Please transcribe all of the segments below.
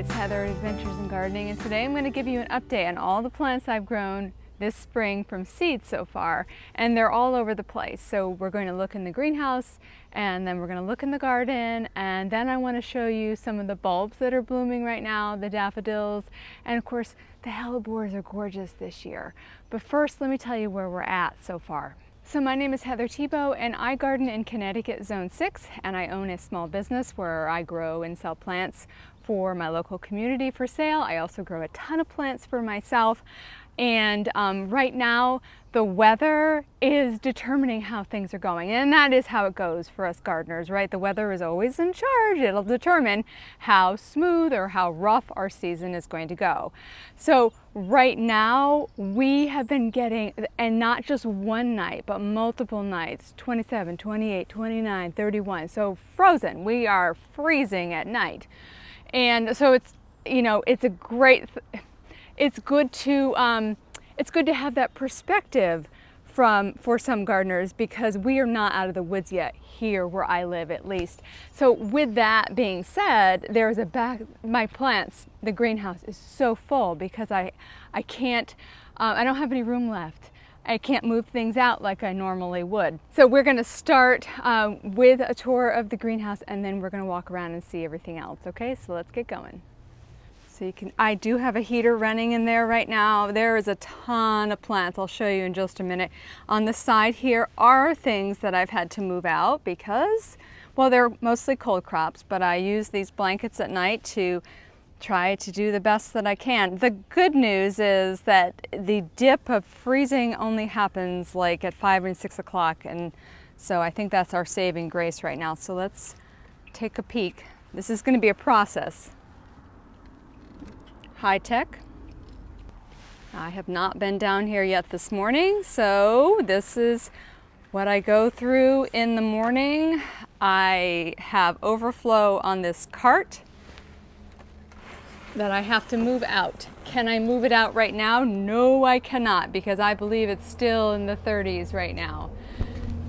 it's Heather at Adventures in Gardening, and today I'm going to give you an update on all the plants I've grown this spring from seed so far, and they're all over the place. So we're going to look in the greenhouse, and then we're going to look in the garden, and then I want to show you some of the bulbs that are blooming right now, the daffodils, and of course the hellebores are gorgeous this year. But first, let me tell you where we're at so far. So my name is Heather Thibault, and I garden in Connecticut Zone 6, and I own a small business where I grow and sell plants for my local community for sale. I also grow a ton of plants for myself, and right now the weather is determining how things are going, and that is how it goes for us gardeners, right? The weather is always in charge. It'll determine how smooth or how rough our season is going to go. So right now we have been getting, and not just one night, but multiple nights, 27, 28, 29, 31. So frozen. We are freezing at night. And so it's, you know, it's a great, it's good to have that perspective for some gardeners, because we are not out of the woods yet here where I live, at least. So with that being said, there's my plants, the greenhouse is so full because I can't, I don't have any room left. I can't move things out like I normally would. So we're going to start with a tour of the greenhouse, and then we're going to walk around and see everything else. Okay, so let's get going. So I do have a heater running in there right now. There is a ton of plants. I'll show you in just a minute. On the side here are things that I've had to move out because, well, they're mostly cold crops, but I use these blankets at night to try to do the best that I can. The good news is that the dip of freezing only happens like at 5 and 6 o'clock, and so I think that's our saving grace right now. So let's take a peek. This is going to be a process. High tech. I have not been down here yet this morning, so this is what I go through in the morning. I have overflow on this cart that I have to move out. Can I move it out right now? No, I cannot, because I believe it's still in the 30s right now.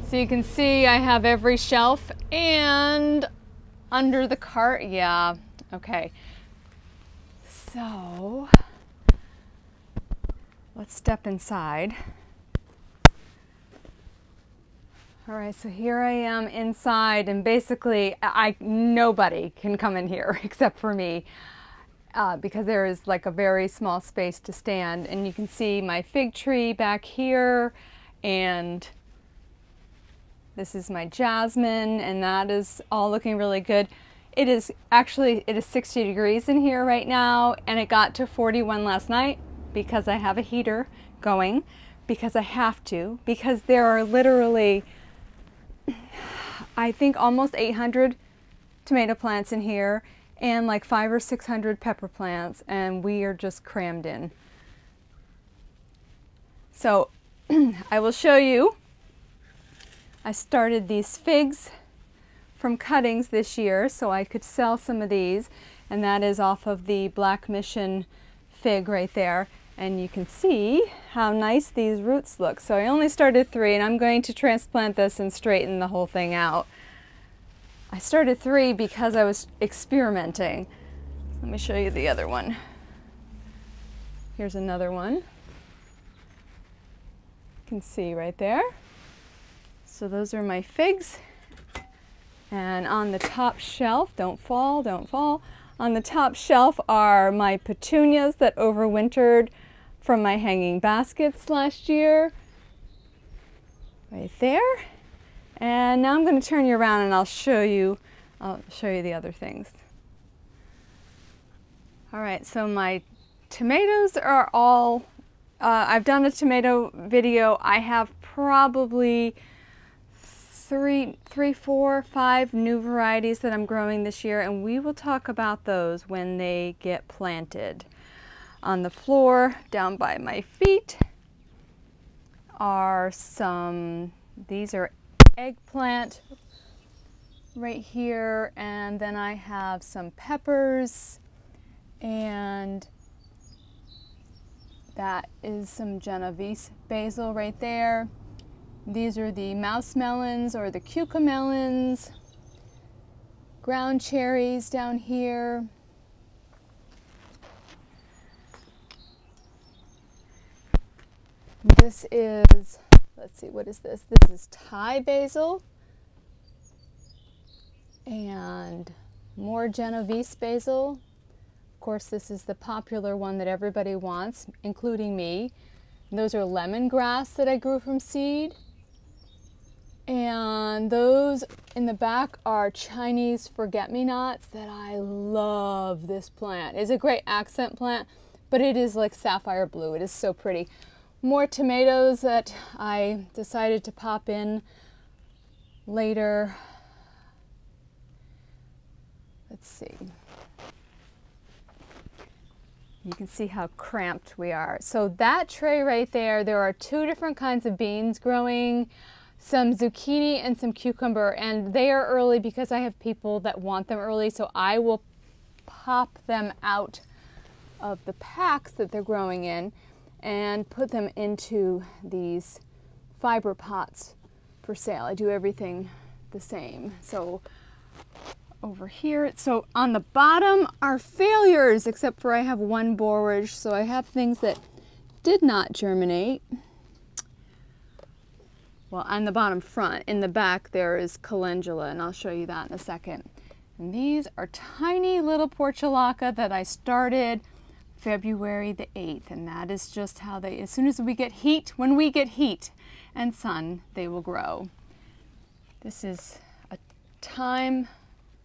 So you can see I have every shelf, and under the cart, yeah, okay. So let's step inside. All right, so here I am inside, and basically nobody can come in here except for me because there is like a very small space to stand, and you can see my fig tree back here, and this is my jasmine, and that is all looking really good. It is 60 degrees in here right now, and it got to 41 last night because I have a heater going, because I have to, because there are literally, I think, almost 800 tomato plants in here, and like 500 or 600 pepper plants, and we are just crammed in. So I will show you. I started these figs from cuttings this year, so I could sell some of these, and that is off of the Black Mission fig right there, and you can see how nice these roots look. So I only started 3, and I'm going to transplant this and straighten the whole thing out. I started 3 because I was experimenting. Let me show you the other one. Here's another one. You can see right there. So those are my figs. And on the top shelf, don't fall, on the top shelf are my petunias that overwintered from my hanging baskets last year. Right there. And now I'm going to turn you around, and I'll show you the other things. All right, so my tomatoes are all, I've done a tomato video. I have probably 3, 4, 5 new varieties that I'm growing this year, and we will talk about those when they get planted. On the floor down by my feet are these are eggplant right here, and then I have some peppers, and that is some Genovese basil right there. These are the mouse melons or the cucamelons, ground cherries down here, This is, let's see, what is this? This is Thai basil and more Genovese basil. Of course, this is the popular one that everybody wants, including me. And those are lemongrass that I grew from seed. And those in the back are Chinese forget-me-nots that I love. This plant. It's a great accent plant, but it is like sapphire blue. It is so pretty. More tomatoes that I decided to pop in later. Let's see. You can see how cramped we are. So that tray right there, there are 2 different kinds of beans growing, some zucchini and some cucumber, and they are early because I have people that want them early, so I will pop them out of the packs that they're growing in and put them into these fiber pots for sale. I do everything the same. So over here, so on the bottom are failures, except for I have 1 borage, so I have things that did not germinate. Well, on the bottom front, in the back there is calendula, and I'll show you that in a second. And these are tiny little portulaca that I started February the 8th, and that is just how they, as soon as we get heat, when we get heat and sun, they will grow. This is a thyme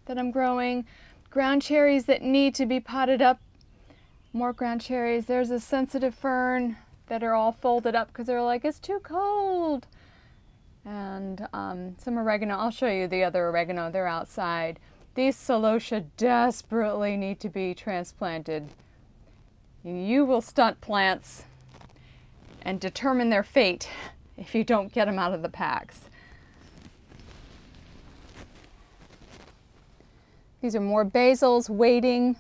that I'm growing. Ground cherries that need to be potted up. More ground cherries. There's a sensitive fern that are all folded up because they're like, it's too cold. And some oregano. I'll show you the other oregano. They're outside. These celosia desperately need to be transplanted. You will stunt plants and determine their fate if you don't get them out of the packs. These are more basils waiting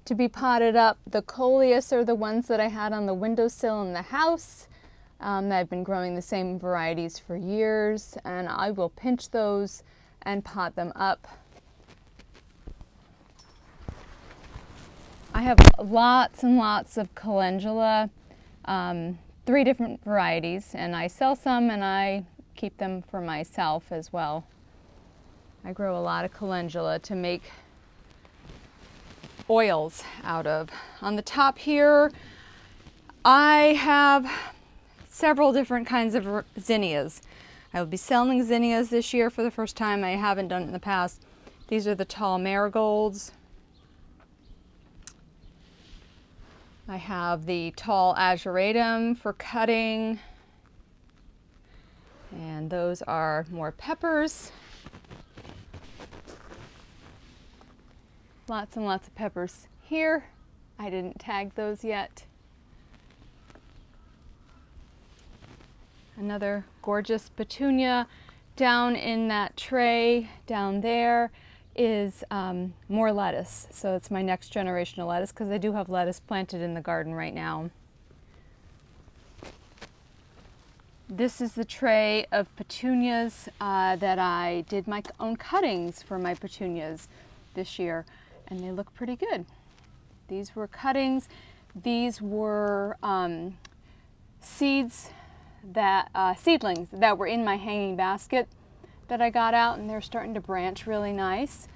to be potted up. The coleus are the ones that I had on the windowsill in the house. I've been growing the same varieties for years, and I will pinch those and pot them up. I have lots and lots of calendula, 3 different varieties, and I sell some and I keep them for myself as well. I grow a lot of calendula to make oils out of. On the top here, I have several different kinds of zinnias. I will be selling zinnias this year for the first time. I haven't done it in the past. These are the tall marigolds. I have the tall ageratum for cutting. And those are more peppers. Lots and lots of peppers here. I didn't tag those yet. Another gorgeous petunia. Down in that tray down there is more lettuce. So it's my next generation of lettuce because I do have lettuce planted in the garden right now. This is the tray of petunias that I did my own cuttings for my petunias this year, and they look pretty good. These were cuttings. These were seedlings that were in my hanging basket that I got out, and they're starting to branch really nice.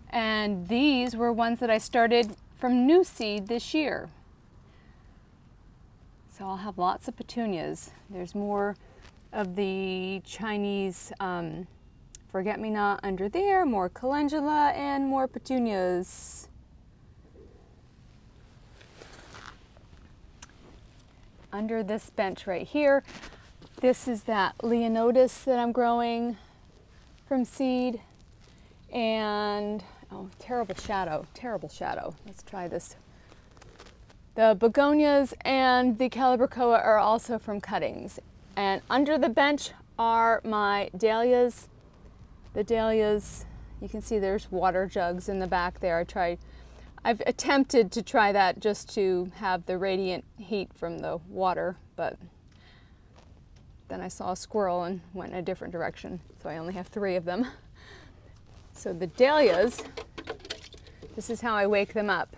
And these were ones that I started from new seed this year. So I'll have lots of petunias. There's more of the Chinese forget-me-not under there, more calendula, and more petunias. Under this bench right here, this is that Leonotis that I'm growing from seed. And, oh, terrible shadow. Let's try this. The begonias and the calibrachoa are also from cuttings. And under the bench are my dahlias. The dahlias, you can see there's water jugs in the back there. I've attempted to try that just to have the radiant heat from the water, but then I saw a squirrel and went in a different direction, so I only have 3 of them. So the dahlias, this is how I wake them up.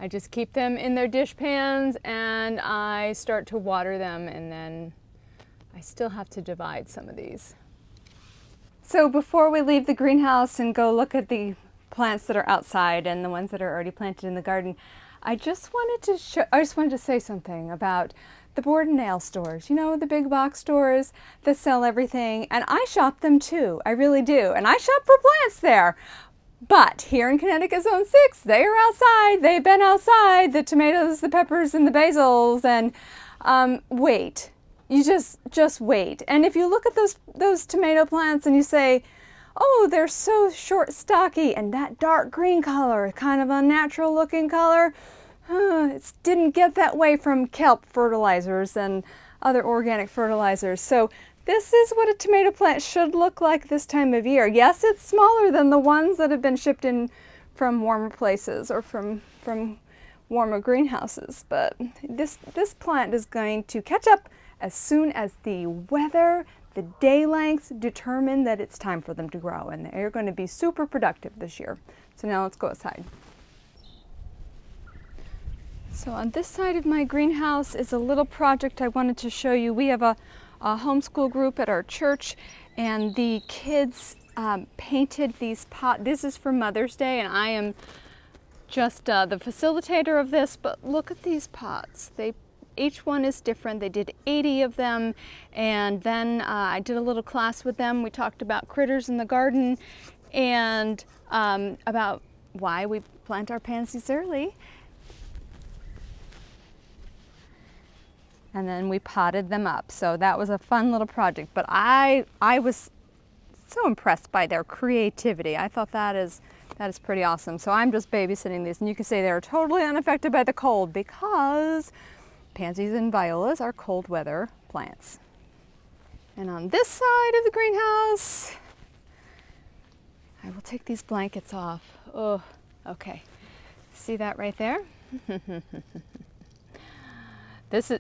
I just keep them in their dish pans and I start to water them, and then I still have to divide some of these. So before we leave the greenhouse and go look at the plants that are outside and the ones that are already planted in the garden, I just wanted to say something about the board and nail stores. You know, the big box stores that sell everything, and I shop them too. I really do, and I shop for plants there. But here in Connecticut Zone 6, they are outside. They've been outside, the tomatoes, the peppers, and the basils, and wait. You just wait. And if you look at those tomato plants and you say, oh, they're so short, stocky, and that dark green color, kind of unnatural looking color, it didn't get that way from kelp fertilizers and other organic fertilizers. So this is what a tomato plant should look like this time of year. Yes, it's smaller than the ones that have been shipped in from warmer places or from warmer greenhouses, but this plant is going to catch up as soon as the weather, the day lengths determine that it's time for them to grow, and they're going to be super productive this year. So now let's go outside. So on this side of my greenhouse is a little project I wanted to show you. We have a homeschool group at our church, and the kids painted these pots. This is for Mother's Day, and I am just the facilitator of this, but look at these pots. Each one is different. They did 80 of them, and then I did a little class with them. We talked about critters in the garden and about why we plant our pansies early. And then we potted them up. So that was a fun little project, but I was so impressed by their creativity. I thought that is pretty awesome. So I'm just babysitting these, and you can say they're totally unaffected by the cold because pansies and violas are cold weather plants. And on this side of the greenhouse, I will take these blankets off. Oh, okay. See that right there?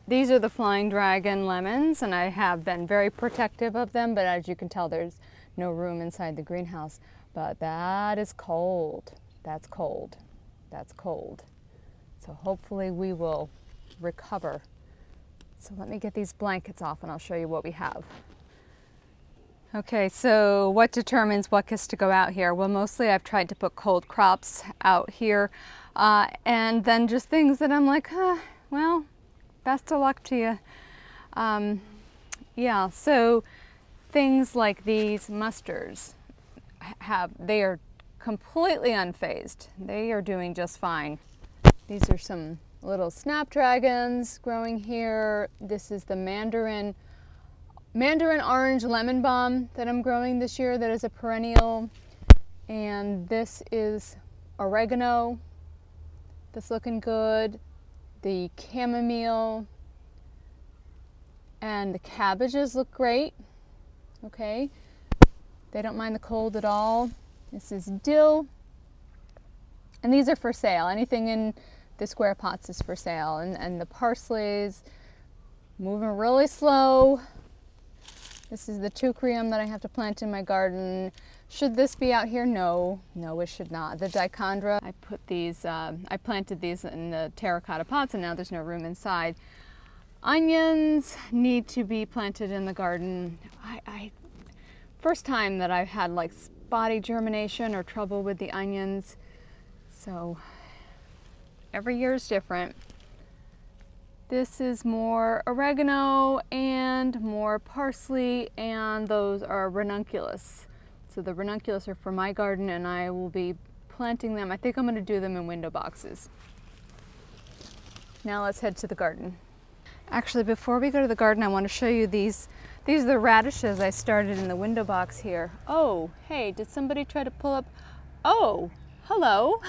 These are the flying dragon lemons, and I have been very protective of them, but as you can tell, there's no room inside the greenhouse. But that is cold. That's cold. That's cold. So hopefully we will recover. So let me get these blankets off and I'll show you what we have. Okay, so what determines what gets to go out here? Well, mostly I've tried to put cold crops out here, and then just things that I'm like, well, best of luck to you. Yeah, so things like these mustards they are completely unfazed. They are doing just fine. These are some little snapdragons growing here. This is the mandarin orange lemon balm that I'm growing this year that is a perennial. And this is oregano that's looking good. The chamomile and the cabbages look great. Okay, they don't mind the cold at all. This is dill, and these are for sale. Anything in the square pots is for sale, and the parsley's moving really slow. This is the teucrium that I have to plant in my garden. Should this be out here? No, it should not. The dichondra, I planted these in the terracotta pots, and now there's no room inside. Onions need to be planted in the garden. First time that I've had like spotty germination or trouble with the onions, so every year is different. This is more oregano and more parsley, and those are ranunculus. So the ranunculus are for my garden, and I will be planting them. I think I'm going to do them in window boxes. Now let's head to the garden. Actually, before we go to the garden, I want to show you these. These are the radishes I started in the window box here. Oh, hey, did somebody try to pull up? Oh, hello.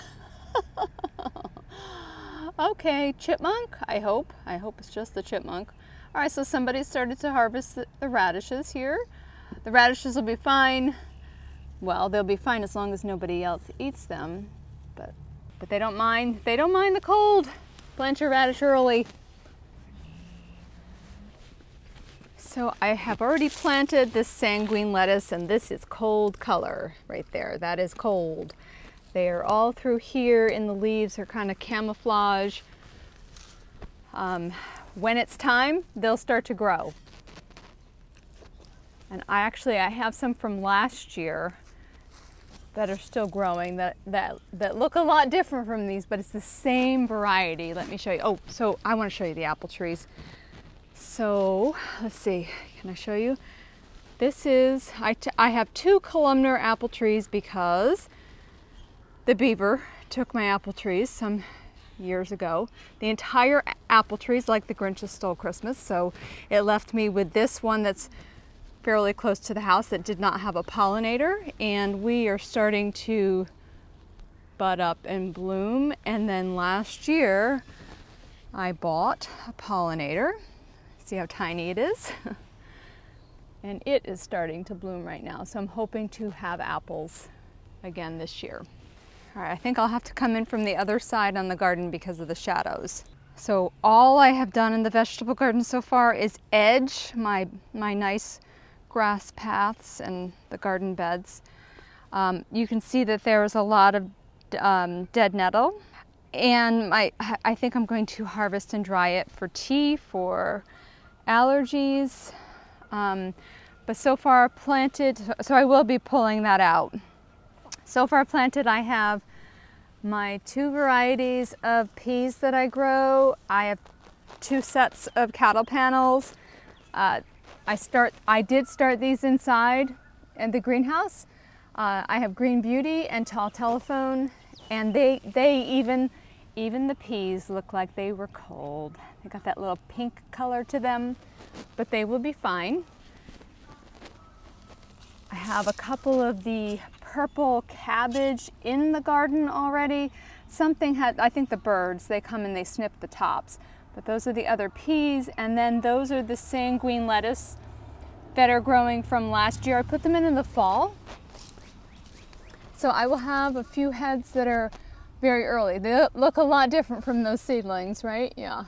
Okay, chipmunk, I hope. I hope it's just the chipmunk. All right, so somebody started to harvest the radishes here. The radishes will be fine. Well, they'll be fine as long as nobody else eats them, but they don't mind. They don't mind the cold. Plant your radish early. So I have already planted this sanguine lettuce, and this is cold color right there. That is cold. They are all through here in the leaves, are kind of camouflage. When it's time, they'll start to grow. And I have some from last year that are still growing that look a lot different from these, but it's the same variety. Let me show you. Oh, so I want to show you the apple trees. So let's see, can I show you? This is, I have 2 columnar apple trees because the beaver took my apple trees some years ago. The entire apple trees, like the Grinch stole Christmas, so it left me with this one that's fairly close to the house that did not have a pollinator, and we are starting to bud up and bloom. And then last year I bought a pollinator. See how tiny it is? And it is starting to bloom right now, so I'm hoping to have apples again this year. All right, I think I'll have to come in from the other side on the garden because of the shadows. So all I have done in the vegetable garden so far is edge my nice grass paths and the garden beds. You can see that there's a lot of dead nettle, and I think I'm going to harvest and dry it for tea for allergies. But so far planted, so I will be pulling that out. So far planted, I have my 2 varieties of peas that I grow. I have 2 sets of cattle panels. I did start these inside in the greenhouse. I have Green Beauty and Tall Telephone, and even the peas look like they were cold. They got that little pink color to them, but they will be fine. I have a couple of the purple cabbage in the garden already. I think the birds, they come and they snip the tops. But those are the other peas, and then those are the sanguine lettuce that are growing from last year. I put them in the fall. So I will have a few heads that are very early. They look a lot different from those seedlings, right? Yeah.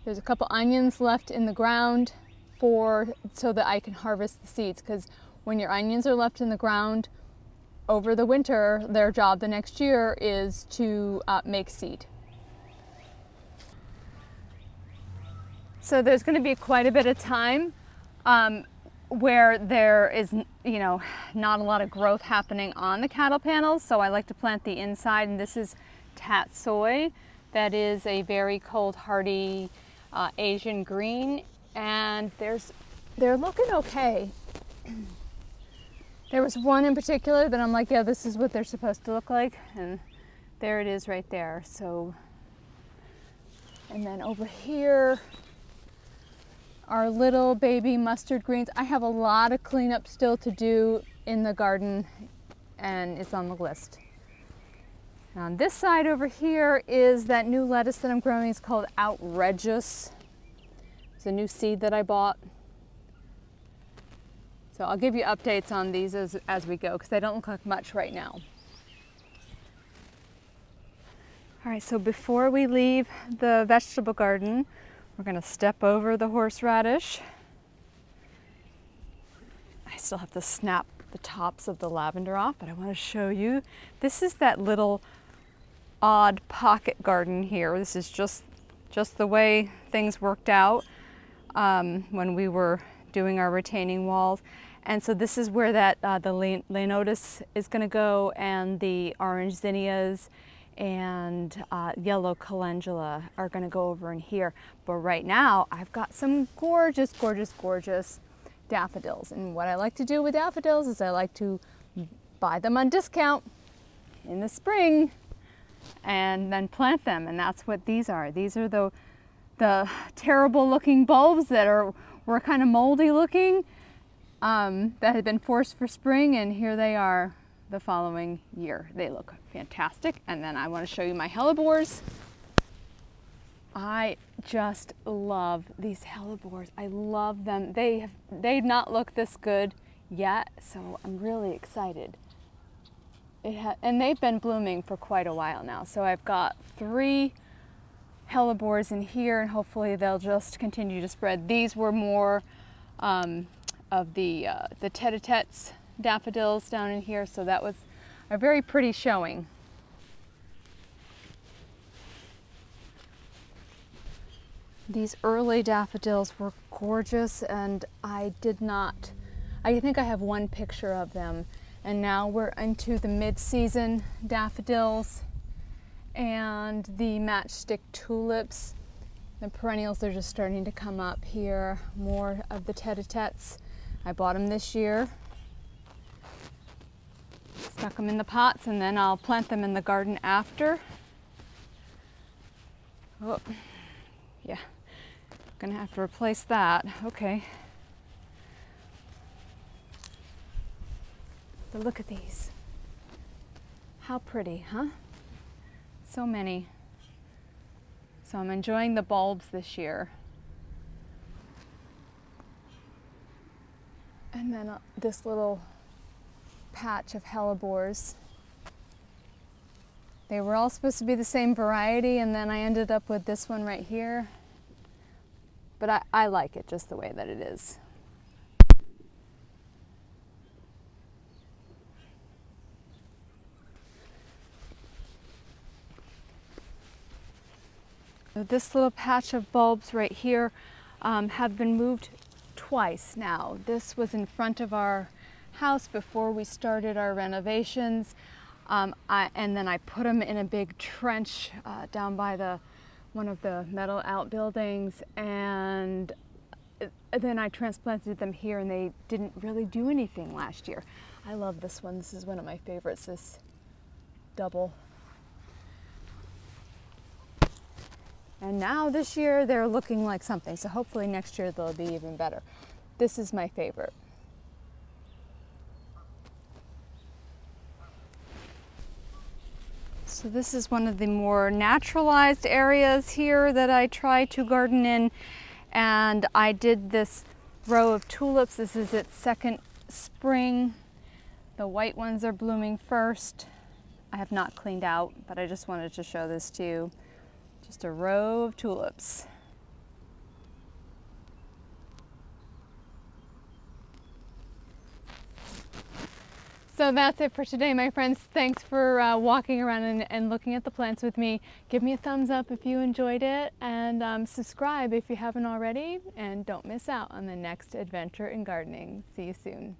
There's a couple onions left in the ground so that I can harvest the seeds, because when your onions are left in the ground over the winter, their job the next year is to make seed. So there's going to be quite a bit of time where there is, not a lot of growth happening on the cattle panels. So I like to plant the inside, and this is tatsoi. That is a very cold hardy Asian green, and they're looking okay. There was one in particular that I'm like, yeah, this is what they're supposed to look like, and there it is right there. So, and then over here, our little baby mustard greens. I have a lot of cleanup still to do in the garden, and it's on the list. On this side over here is that new lettuce that I'm growing. It's called Outrageous. It's a new seed that I bought. So I'll give you updates on these as we go, because they don't look like much right now. All right, so before we leave the vegetable garden, we're going to step over the horseradish. I still have to snap the tops of the lavender off, but I want to show you. This is that little odd pocket garden here. This is just the way things worked out when we were doing our retaining walls. And so this is where the Leonotis is going to go, and the orange zinnias and yellow calendula are going to go over in here. But right now I've got some gorgeous, gorgeous, gorgeous daffodils. And what I like to do with daffodils is I like to buy them on discount in the spring and then plant them. And that's what these are. These are the terrible looking bulbs that were kind of moldy looking, that had been forced for spring, and here they are the following year. They look fantastic. And then I want to show you my hellebores. I just love these hellebores. I love them. They've not looked this good yet, so I'm really excited. And they've been blooming for quite a while now. So I've got 3 hellebores in here, and hopefully they'll just continue to spread. These were more of the tete-a-tetes daffodils down in here, so that was a very pretty showing. These early daffodils were gorgeous, and I think I have one picture of them. And now we're into the mid-season daffodils and the matchstick tulips. The perennials are just starting to come up here. More of the tete-a-tetes. I bought them this year. Stuck them in the pots, and then I'll plant them in the garden after. Oh, yeah. Gonna have to replace that. Okay. But look at these. How pretty, huh? So many. So I'm enjoying the bulbs this year. And then this little patch of hellebores. They were all supposed to be the same variety, and then I ended up with this one right here. But I like it just the way that it is. This little patch of bulbs right here have been moved twice now. This was in front of our house before we started our renovations, and then I put them in a big trench down by one of the metal outbuildings, and then I transplanted them here, and they didn't really do anything last year. I love this one. This is one of my favorites, this double. And now this year they're looking like something, so hopefully next year they'll be even better. This is my favorite. So this is one of the more naturalized areas here that I try to garden in, and I did this row of tulips. This is its second spring. The white ones are blooming first. I have not cleaned out, but I just wanted to show this to you. Just a row of tulips. So that's it for today, my friends. Thanks for walking around and looking at the plants with me. Give me a thumbs up if you enjoyed it, and subscribe if you haven't already, and don't miss out on the next adventure in gardening. See you soon.